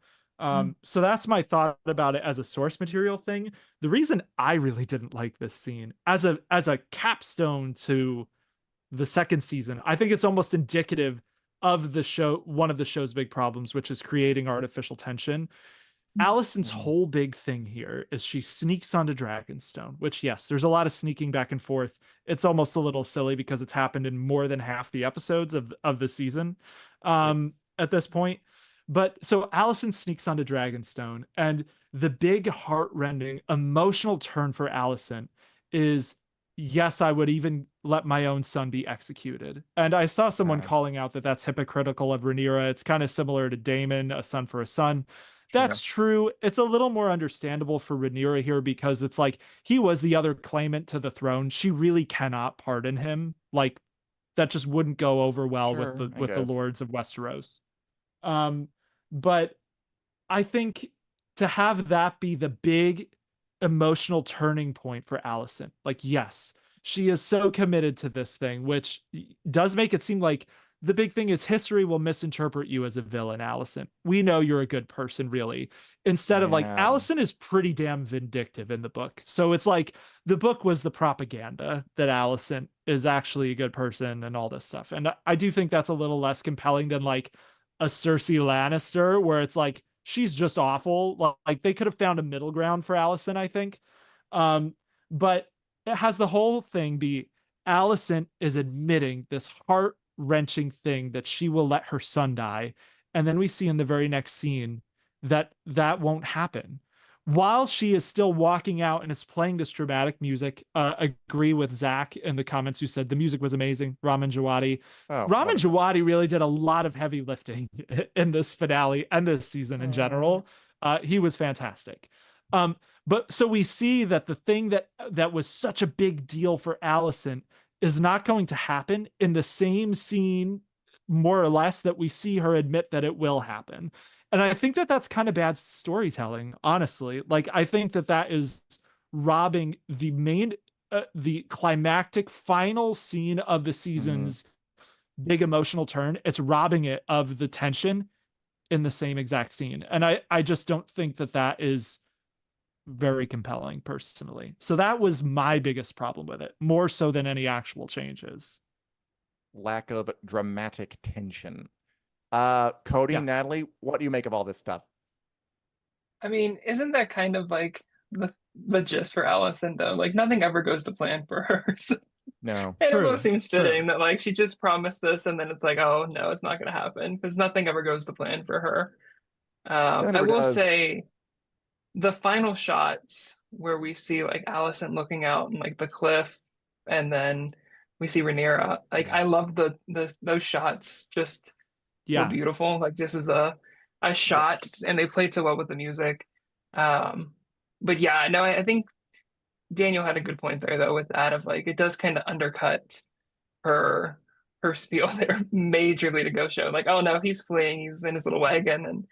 So that's my thought about it as a source material thing. The reason I really didn't like this scene as a capstone to the second season, I think it's almost indicative of the show, one of the show's big problems, which is creating artificial tension. Alicent's Mhm. whole big thing here is she sneaks onto Dragonstone, which, yes, there's a lot of sneaking back and forth. It's almost a little silly because it's happened in more than half the episodes of the season It's at this point. But so Alicent sneaks onto Dragonstone, and the big heart-rending emotional turn for Alicent is yes, I would even let my own son be executed. And I saw someone God. calling out that that's hypocritical of Rhaenyra. It's kind of similar to Daemon, a son for a son. Sure. That's true. It's a little more understandable for Rhaenyra here because it's like he was the other claimant to the throne. She really cannot pardon him. Like that just wouldn't go over well with Sure, the I with the guess. lords of Westeros. Um, but I think to have that be the big emotional turning point for Alicent, like, yes, she is so committed to this thing, which does make it seem like the big thing is history will misinterpret you as a villain, Alicent. We know you're a good person, really. Instead of like, Yeah. Alicent is pretty damn vindictive in the book. So it's like the book was the propaganda that Alicent is actually a good person and all this stuff. And I do think that's a little less compelling than like a Cersei Lannister, where it's like she's just awful. Like they could have found a middle ground for Alicent, I think. But it has the whole thing be Alicent is admitting this heart wrenching thing that she will let her son die, and then we see in the very next scene that that won't happen while she is still walking out and it's playing this dramatic music. Agree with Zach in the comments who said the music was amazing. Ramin Djawadi. Oh, Ramin wonderful. Djawadi really did a lot of heavy lifting in this finale and this season in Oh. general. He was fantastic. Um, but so we see that the thing that was such a big deal for Alicent is not going to happen in the same scene, more or less, that we see her admit that it will happen. And I think that that's kind of bad storytelling, honestly. Like, I think that that is robbing the main, the climactic final scene of the Mhm. season's big emotional turn. It's robbing it of the tension in the same exact scene. And I just don't think that that is very compelling personally. So that was my biggest problem with it, more so than any actual changes. Lack of dramatic tension. Cody, Yeah. Natalie, what do you make of all this stuff? I mean, isn't that kind of like the gist for Allison though? Like nothing ever goes to plan for her. So No. it almost True. seems True. fitting that like she just promised this and then it's like, oh no, it's not gonna happen because nothing ever goes to plan for her. That I never will does. say the final shots where we see like Allison looking out on like the cliff and then we see Rhaenyra, like I love the those shots just were Yeah. beautiful. Like this is a shot Yes. and they played so well with the music. Um but yeah, no, I think Daniel had a good point there though with that of like it does kind of undercut her her spiel there majorly to go show like, oh no, he's fleeing, he's in his little wagon and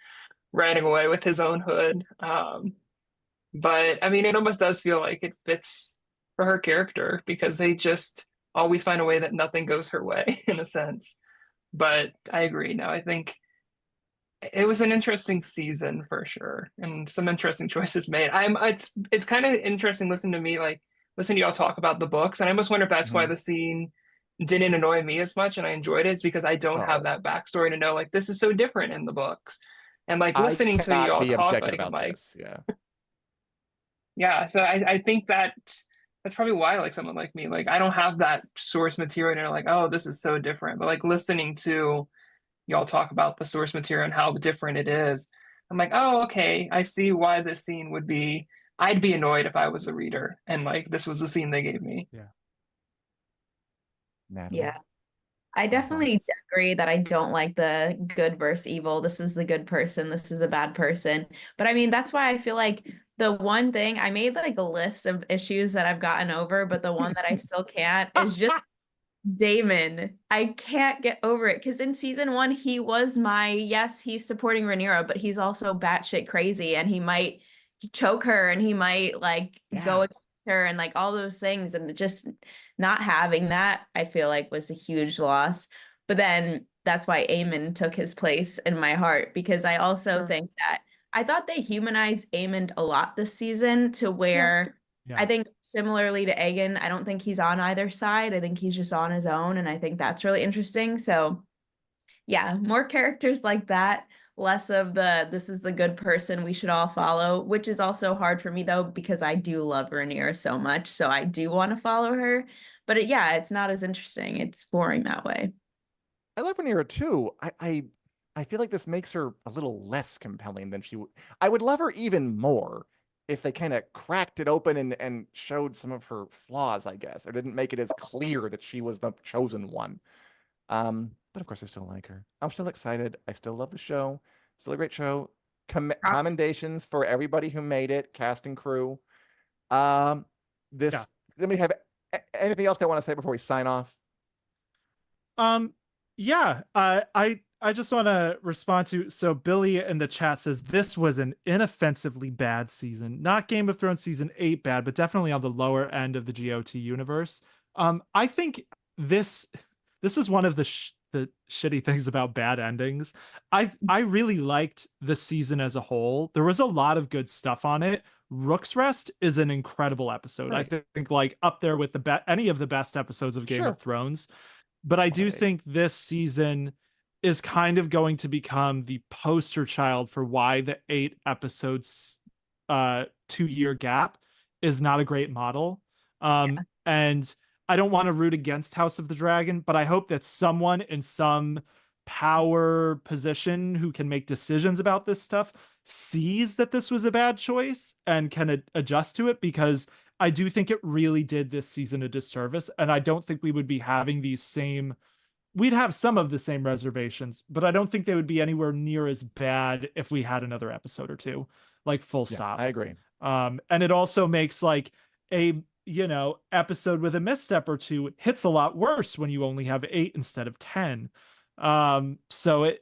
riding away with his own hood. But I mean, it almost does feel like it fits for her character because they just always find a way that nothing goes her way in a sense. But I agree. No, I think it was an interesting season for sure, and some interesting choices made. It's kind of interesting listening to me like listen to y'all talk about the books, and I almost wonder if that's why Mhm. the scene didn't annoy me as much and I enjoyed it. It's because I don't have Oh, that backstory to know like this is so different in the books. And like I listening to cannot y'all be talk, objective like I'm about like, this. Yeah. yeah, so I think that that's probably why like someone like me, like I don't have that source material and like, oh, this is so different. But like listening to y'all talk about the source material and how different it is, I'm like, oh, okay, I see why this scene would be. I'd be annoyed if I was a reader and like this was the scene they gave me. Yeah. Natalie, Yeah. I any definitely thoughts? agree that I don't like the good versus evil. This is the good person, this is a bad person. But I mean, that's why I feel like the one thing I made like a list of issues that I've gotten over, but the one that I still can't is just Daemon. I can't get over it because in season one, he was my yes, he's supporting Rhaenyra, but he's also batshit crazy and he might choke her and he might like go Yeah. against her and like all those things. And just not having that, I feel like was a huge loss. But then that's why Aemon took his place in my heart because I also Sure. think that I thought they humanized Aemon a lot this season to Yeah. where Yeah. I think similarly to Aegon, I don't think he's on either side. I think he's just on his own, and I think that's really interesting. So, yeah, more characters like that, less of the this is the good person we should all follow, which is also hard for me though because I do love Rhaenyra so much, so I do want to follow her. But yeah, it's not as interesting. It's boring that way. I love Rhaenyra too. I feel like this makes her a little less compelling than she would. I would love her even more if they kind of cracked it open and showed some of her flaws, I guess, or didn't make it as clear that she was the chosen one. But of course, I still like her. I'm still excited. I still love the show. Still a great show. Commendations for everybody who made it, cast and crew. Um, Yeah. this. Let me have anything else I want to say before we sign off. Um, yeah, I just want to respond to so Billy in the chat says this was an inoffensively bad season. Not Game of Thrones season 8 bad, but definitely on the lower end of the GOT universe. I think this this is one of the shitty things about bad endings. I really liked the season as a whole. There was a lot of good stuff on it. Rook's Rest is an incredible episode. I Right. think like up there with any of the best episodes of Game Sure. of Thrones. But I do Quality. think this season is kind of going to become the poster child for why the 8 episodes 2 year gap is not a great model. And I don't want to root against House of the Dragon, but I hope that someone in some power position who can make decisions about this stuff sees that this was a bad choice and can adjust to it, because I do think it really did this season a disservice. And I don't think we would be having we'd have some of the same reservations, but I don't think they would be anywhere near as bad if we had another episode or two, like full Yeah, stop. I agree. And it also makes like a, episode with a misstep or two hits a lot worse when you only have 8 instead of 10. So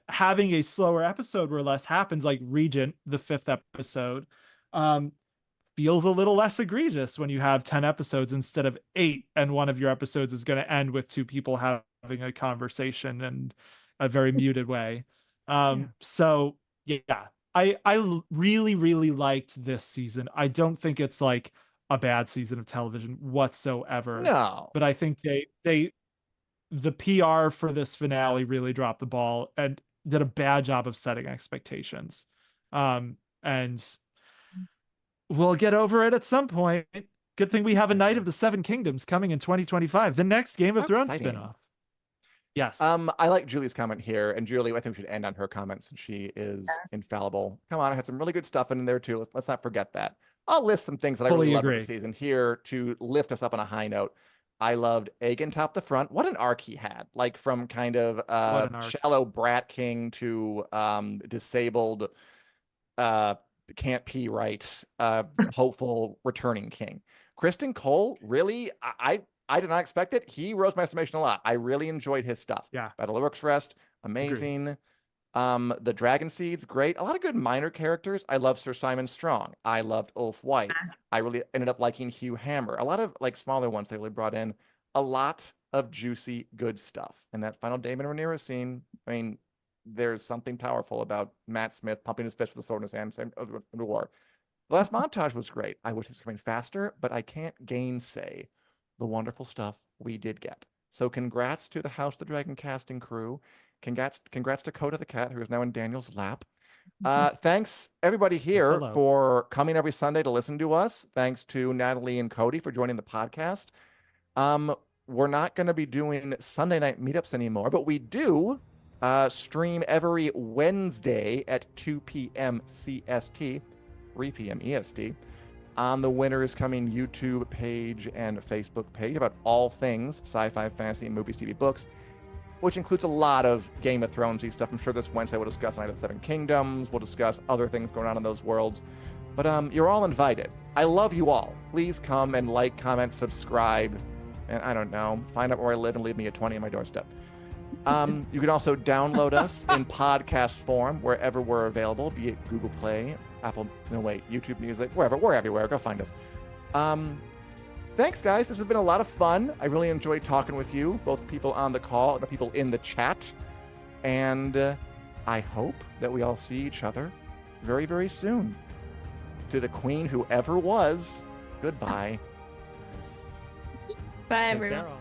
having a slower episode where less happens, like Regent, the 5th episode, feels a little less egregious when you have 10 episodes instead of 8, and one of your episodes is going to end with 2 people having a conversation in a very muted way. Yeah. So yeah, I really really liked this season. I don't think it's like a bad season of television whatsoever, No. but I think the PR for this finale really dropped the ball and did a bad job of setting expectations. And we'll get over it at some point. Good thing we have a Night of the Seven Kingdoms coming in 2025, the next Game of How Thrones exciting. spinoff. Yes. I like Julie's comment here, and Julie, I think we should end on her comments since she is infallible. Come on, I had some really good stuff in there too. Let's not forget that. I'll list some things that I really Fully loved about agree. the season here to lift us up on a high note. I loved Aegon top the front. What an arc he had, like from kind of What an arc. shallow brat king to disabled can't pee right hopeful returning king. Kristen Cole, really, I did not expect it. He rose my estimation a lot. I really enjoyed his stuff. Yeah. Battle of Orcs Rest, amazing. The Dragon Seeds, great. A lot of good minor characters. I love Sir Simon Strong. I loved Ulf White. I really ended up liking Hugh Hammer. A lot of like smaller ones they really brought in. A lot of juicy, good stuff. And that final Daemon and Rhaenyra scene, I mean, there's something powerful about Matt Smith pumping his fist with a sword in his hand in the war. The last montage was great. I wish it was coming faster, but I can't gainsay the wonderful stuff we did get. So congrats to the House of the Dragon casting crew. Congrats to Coda the cat, who is now in Daniel's lap. Thanks everybody here for coming every Sunday to listen to us. Thanks to Natalie and Cody for joining the podcast. We're not going to be doing Sunday night meetups anymore, but we do stream every Wednesday at 2 p.m. CST, 3 p.m. EST, on the Winners Coming YouTube page and Facebook page about all things sci-fi, fantasy, movies, TV, books, which includes a lot of Game of Thrones-y stuff. I'm sure this Wednesday we'll discuss Night of the Seven Kingdoms. We'll discuss other things going on in those worlds. But you're all invited. I love you all. Please come and like, comment, subscribe, and I don't know, find out where I live and leave me a 20 on my doorstep. You can also download us in podcast form wherever we're available, be it Google Play, YouTube Music, wherever. We're everywhere. Go find us. Thanks, guys. This has been a lot of fun. I really enjoyed talking with you, both the people on the call and the people in the chat. And I hope that we all see each other very, very soon. To the queen who ever was, goodbye. Bye, Take everyone. care, all.